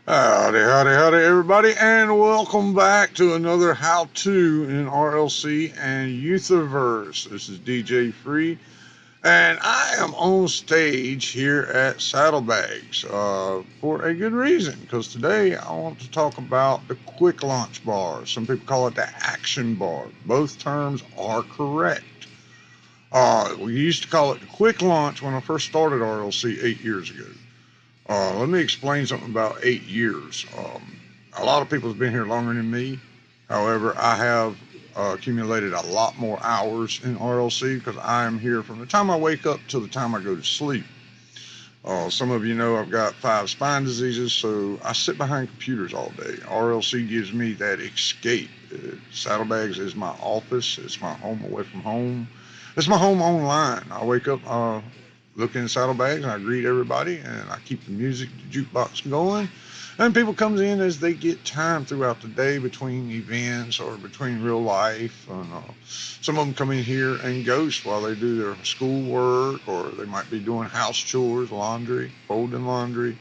Howdy, howdy, howdy, everybody, and welcome back to another how-to in RLC and utherverse. This is DJ Free, and I am on stage here at Saddlebags for a good reason, because today I want to talk about the quick launch bar. Some people call it the action bar. Both terms are correct. We used to call it the quick launch when I first started RLC 8 years ago. Let me explain something about 8 years. A lot of people have been here longer than me. However, I have accumulated a lot more hours in RLC because I am here from the time I wake up till the time I go to sleep. Some of you know I've got 5 spine diseases, so I sit behind computers all day. RLC gives me that escape. Saddlebags is my office. It's my home away from home. It's my home online. I wake up, look in Saddlebags, and I greet everybody, and I keep the music, the jukebox going. And people comes in as they get time throughout the day between events or between real life. And some of them come in here and ghost while they do their school work, or they might be doing house chores, laundry, folding laundry.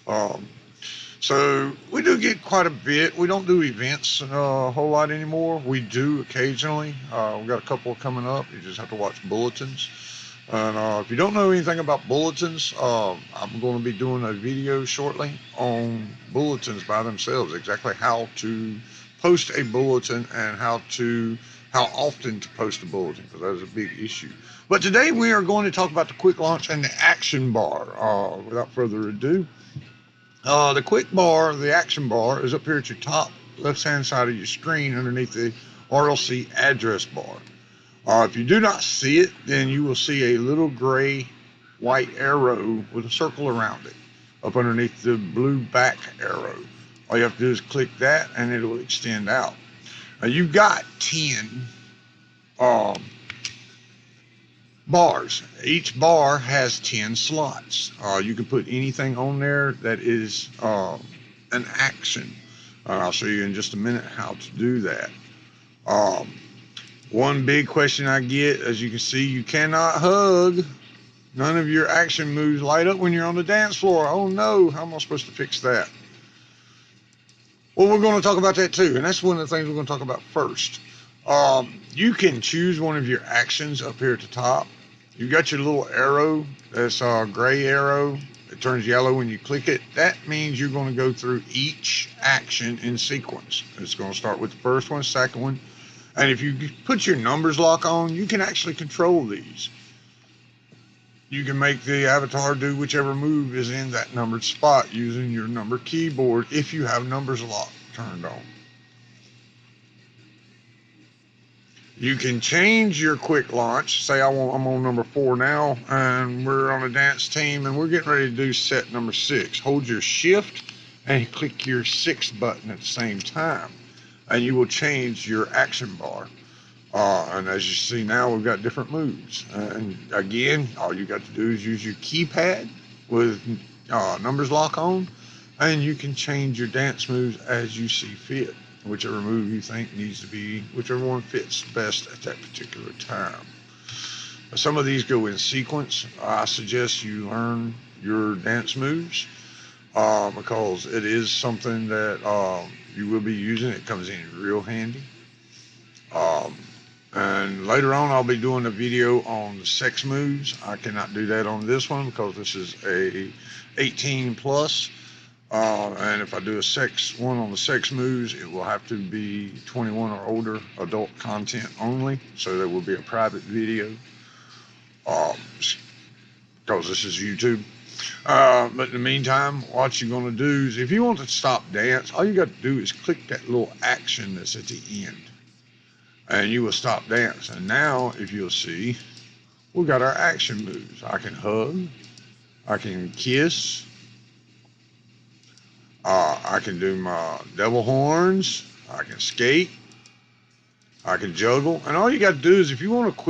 Um, so we do get quite a bit. We don't do events a whole lot anymore. We do occasionally. We've got a couple coming up. You just have to watch bulletins. And if you don't know anything about bulletins, I'm going to be doing a video shortly on bulletins by themselves, exactly how to post a bulletin and how often to post a bulletin, because that is a big issue. But today we are going to talk about the quick launch and the action bar. Without further ado, the quick bar, the action bar, is up here at your top left-hand side of your screen underneath the RLC address bar. If you do not see it, then you will see a little gray white arrow with a circle around it up underneath the blue back arrow. All you have to do is click that and it will extend out. Now you've got 10 um, bars. Each bar has 10 slots. You can put anything on there that is an action. I'll show you in just a minute how to do that. One big question I get, as you can see, you cannot hug. None of your action moves light up when you're on the dance floor. Oh no, how am I supposed to fix that? Well, we're going to talk about that too, and that's one of the things we're going to talk about first. You can choose one of your actions up here at the top. You've got your little arrow, that's a gray arrow. It turns yellow when you click it. That means you're going to go through each action in sequence. It's going to start with the first one, second one. And if you put your numbers lock on, you can actually control these. You can make the avatar do whichever move is in that numbered spot using your number keyboard if you have numbers lock turned on. You can change your quick launch. Say I'm on number 4 now, and we're on a dance team, and we're getting ready to do set number 6. Hold your shift and click your 6 button at the same time, and you will change your action bar. And as you see now, we've got different moves. And again, all you got to do is use your keypad with numbers lock on, and you can change your dance moves as you see fit. Whichever move you think needs to be, whichever one fits best at that particular time. Some of these go in sequence. I suggest you learn your dance moves because it is something that you will be using. It comes in real handy. And later on, I'll be doing a video on the sex moves. I cannot do that on this one because this is a 18 plus. And if I do a sex one on the sex moves, it will have to be 21 or older, adult content only. So there will be a private video because this is YouTube. But in the meantime, what you're going to do is if you want to stop dance, all you got to do is click that little action that's at the end. And you will stop dance. And now, if you'll see, we've got our action moves. I can hug. I can kiss. I can do my devil horns. I can skate. I can juggle. And all you got to do is if you want to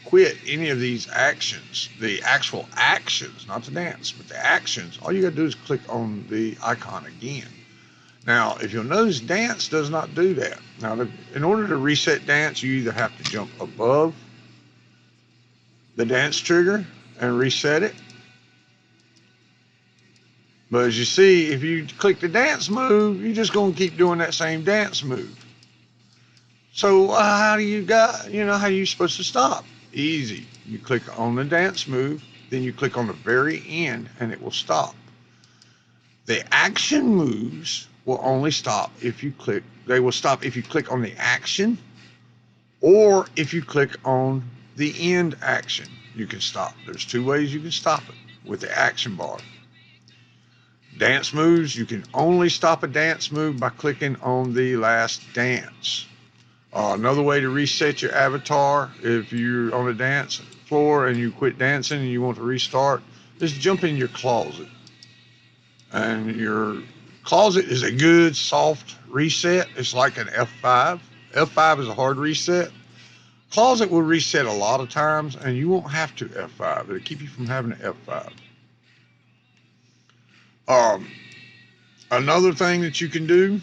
quit any of these actions, the actual actions, not the dance, but the actions, all you got to do is click on the icon again. Now, if you'll notice, dance does not do that. Now, in order to reset dance, you either have to jump above the dance trigger and reset it, But as you see, if you click the dance move, you're just going to keep doing that same dance move. So how do you got, how are you supposed to stop? Easy. You click on the dance move, then you click on the very end, and it will stop. The action moves will only stop if you click. They will stop if you click on the action, or if you click on the end action. You can stop. There's two ways you can stop it with the action bar. Dance moves, you can only stop a dance move by clicking on the last dance. Another way to reset your avatar, if you're on a dance floor and you quit dancing and you want to restart, is jump in your closet. And your closet is a good soft reset. It's like an F5. F5 is a hard reset. Closet will reset a lot of times, and you won't have to F5. It'll keep you from having to F5. Another thing that you can do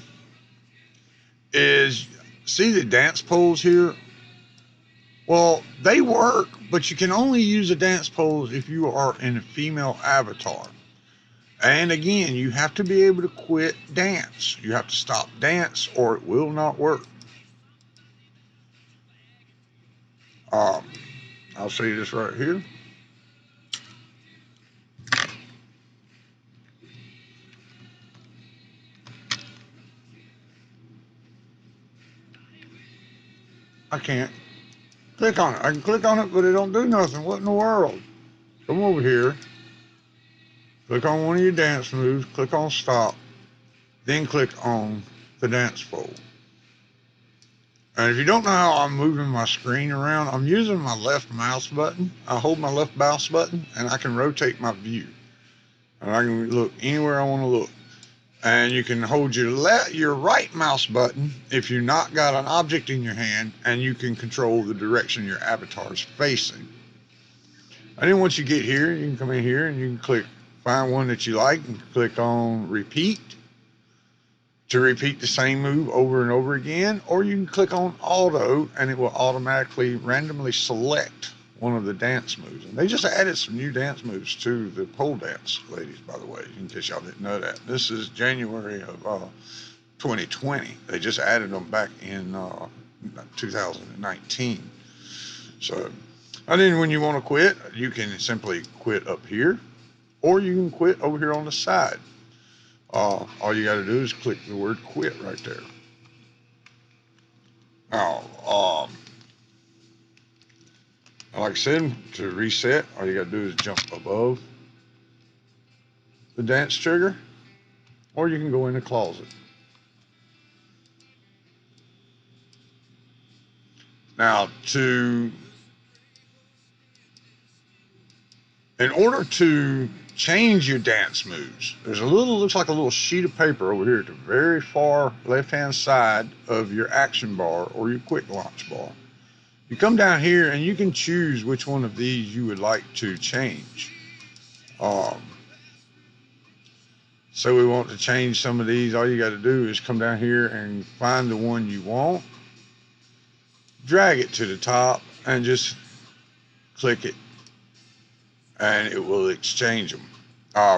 is, see the dance poles here? Well, they work, but you can only use the dance poles if you are in a female avatar. And again, you have to be able to quit dance. You have to stop dance or it will not work. I'll show you this right here. I can't click on it. I can click on it, but it don't do nothing. What in the world? Come over here. Click on one of your dance moves. Click on stop. Then click on the dance pole. And if you don't know how I'm moving my screen around, I'm using my left mouse button. I hold my left mouse button and I can rotate my view. And I can look anywhere I want to look. And you can hold your right mouse button if you've not got an object in your hand, and you can control the direction your avatar is facing. And then once you get here, you can come in here and you can click, find one that you like and click on repeat to repeat the same move over and over again, or you can click on auto and it will automatically randomly select one of the dance moves. And they just added some new dance moves to the pole dance, ladies, by the way, in case y'all didn't know that. This is January of 2020. They just added them back in 2019. So, and then when you want to quit, you can simply quit up here, or you can quit over here on the side. All you got to do is click the word quit right there. Now, like I said, to reset, all you got to do is jump above the dance trigger, or you can go in the closet. Now, in order to change your dance moves, there's looks like a little sheet of paper over here at the very far left-hand side of your action bar or your quick launch bar. You come down here and you can choose which one of these you would like to change. So we want to change some of these. All you got to do is come down here and find the one you want, drag it to the top, and just click it, and it will exchange them.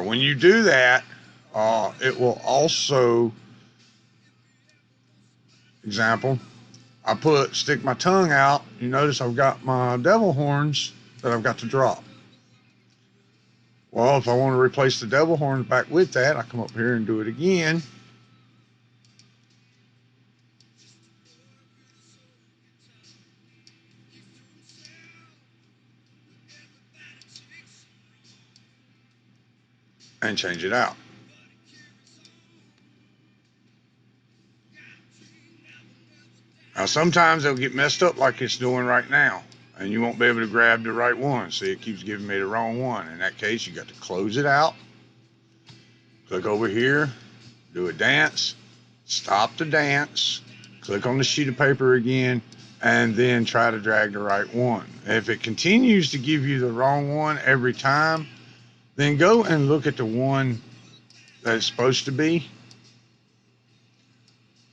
When you do that, it will also, example, I stick my tongue out. You notice I've got my devil horns that I've got to drop. Well, if I want to replace the devil horns back with that, I come up here and do it again. And change it out. Now, sometimes they'll get messed up like it's doing right now, and you won't be able to grab the right one. See, it keeps giving me the wrong one. In that case, you got to close it out, click over here, do a dance, stop the dance, click on the sheet of paper again, and then try to drag the right one. If it continues to give you the wrong one every time, then go and look at the one that it's supposed to be.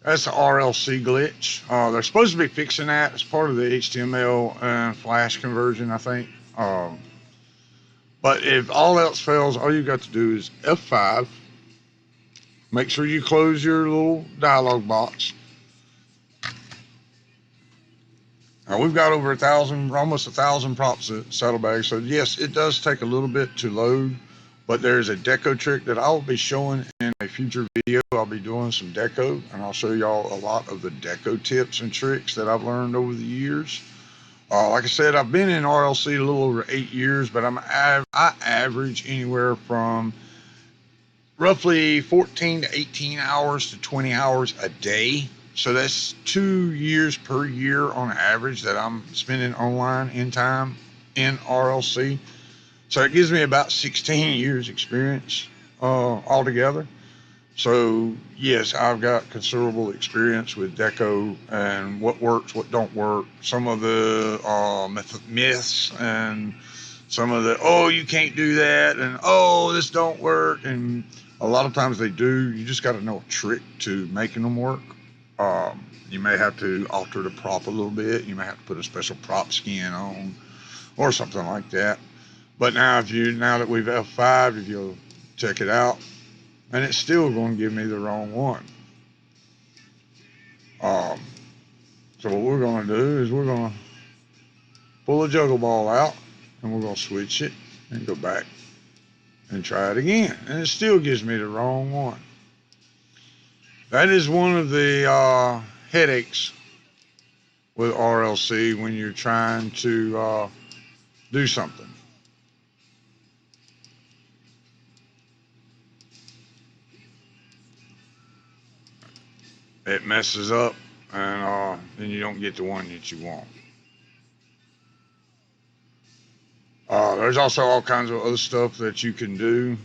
That's the RLC glitch. They're supposed to be fixing that as part of the HTML and Flash conversion, I think. But if all else fails, all you got to do is F5, Make sure you close your little dialog box. Now we've got over 1,000, almost 1,000 props saddlebags. So yes, it does take a little bit to load, but there's a deco trick that I'll be showing in a future video. I'll be doing some deco, and I'll show y'all a lot of the deco tips and tricks that I've learned over the years. Like I said, I've been in RLC a little over 8 years, but I average anywhere from roughly 14 to 18 hours to 20 hours a day. So that's 2 years per year on average that I'm spending online in time in RLC. So it gives me about 16 years experience altogether. So yes, I've got considerable experience with deco and what works, what don't work. Some of the myths and some of the, oh, you can't do that, and oh, this don't work. And a lot of times they do. You just got to know a trick to making them work. You may have to alter the prop a little bit. You may have to put a special prop skin on or something like that. But now that we've F5, if you'll check it out, and it's still going to give me the wrong one. So what we're going to do is we're going to pull the juggle ball out, and we're going to switch it and go back and try it again. And it still gives me the wrong one. That is one of the headaches with RLC when you're trying to do something. It messes up, and then you don't get the one that you want. There's also all kinds of other stuff that you can do.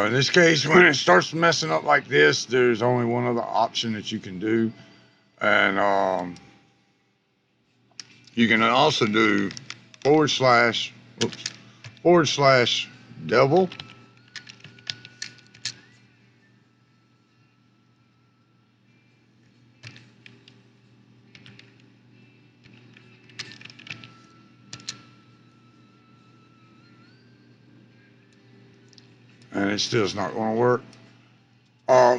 In this case, when it starts messing up like this, there's only one other option that you can do. And you can also do /devil. And it still is not going to work.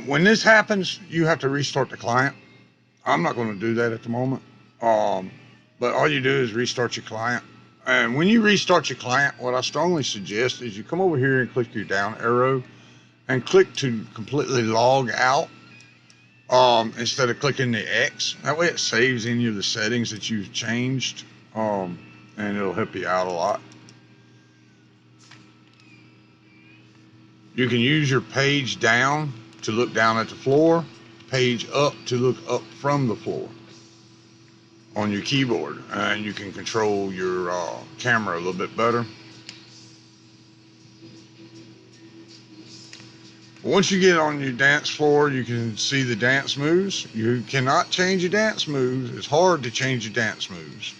When this happens, you have to restart the client. I'm not going to do that at the moment. But all you do is restart your client. And when you restart your client, what I strongly suggest is you come over here and click your down arrow and click to completely log out instead of clicking the X. That way it saves any of the settings that you've changed, and it'll help you out a lot. You can use your page down to look down at the floor, page up to look up from the floor on your keyboard, and you can control your camera a little bit better. Once you get on your dance floor, you can see the dance moves. You cannot change your dance moves. It's hard to change your dance moves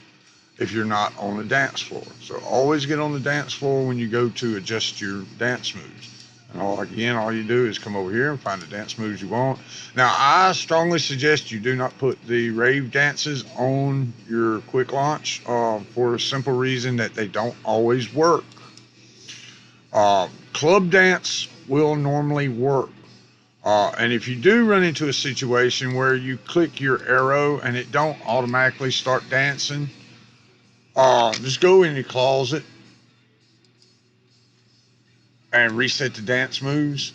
if you're not on the dance floor. So always get on the dance floor when you go to adjust your dance moves. And all you do is come over here and find the dance moves you want. Now, I strongly suggest you do not put the rave dances on your quick launch for a simple reason that they don't always work. Club dance will normally work. And if you do run into a situation where you click your arrow and it don't automatically start dancing, just go in your closet and reset the dance moves,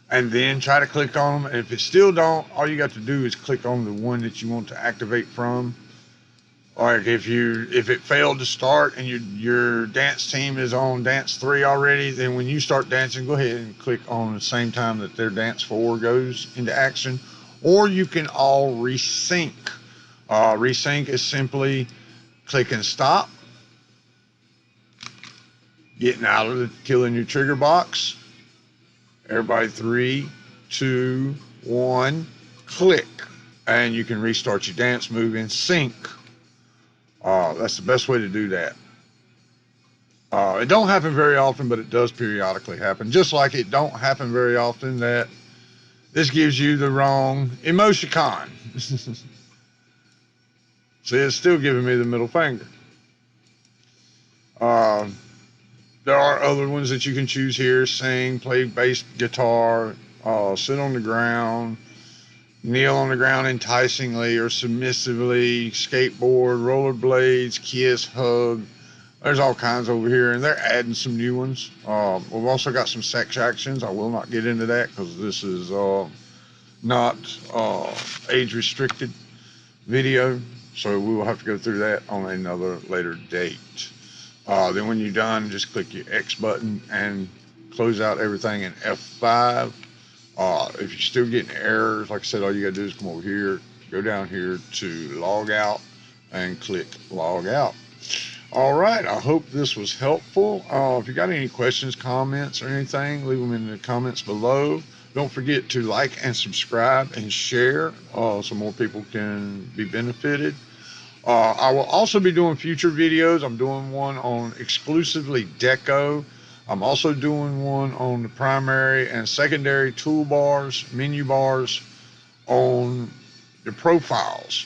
and then try to click on them. And if it still don't, all you got to do is click on the one that you want to activate from. Like if it failed to start and your dance team is on dance 3 already, then when you start dancing, go ahead and click on the same time that their dance 4 goes into action. Or you can all resync. Resync is simply clicking stop, getting out of the killing your trigger box. Everybody, 3, 2, 1, click. and you can restart your dance move in sync. That's the best way to do that. It don't happen very often, but it does periodically happen. Just like it don't happen very often that this gives you the wrong emoticon. See, it's still giving me the middle finger. There are other ones that you can choose here: sing, play bass guitar, sit on the ground, kneel on the ground enticingly or submissively, skateboard, rollerblades, kiss, hug. There's all kinds over here, and they're adding some new ones. We've also got some sex actions. I will not get into that because this is not age restricted video, so we will have to go through that on another later date. Then when you're done, just click your X button and close out everything in F5. If you're still getting errors, like I said, all you gotta do is come over here, go down here to log out, and click log out. All right, I hope this was helpful. If you got any questions, comments, or anything, leave them in the comments below. Don't forget to like and subscribe and share so more people can be benefited. I will also be doing future videos. I'm doing one on exclusively deco. I'm also doing one on the primary and secondary toolbars, menu bars on the profiles.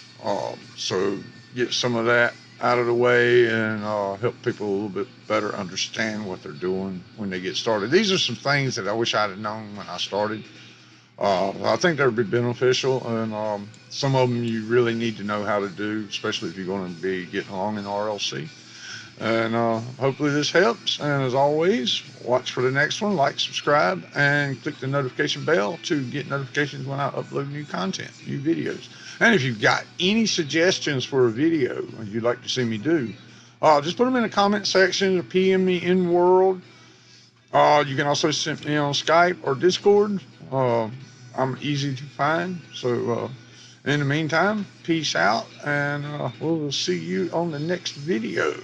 So get some of that out of the way and help people a little bit better understand what they're doing when they get started. These are some things that I wish I'd have known when I started. I think they would be beneficial, and some of them you really need to know how to do, especially if you're going to be getting along in RLC. And hopefully this helps. And as always, watch for the next one, like, subscribe, and click the notification bell to get notifications when I upload new content, new videos. And if you've got any suggestions for a video you'd like to see me do, just put them in the comment section or PM me in World. You can also send me on Skype or Discord. I'm easy to find. So in the meantime, peace out, and we'll see you on the next video.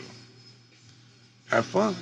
Have fun.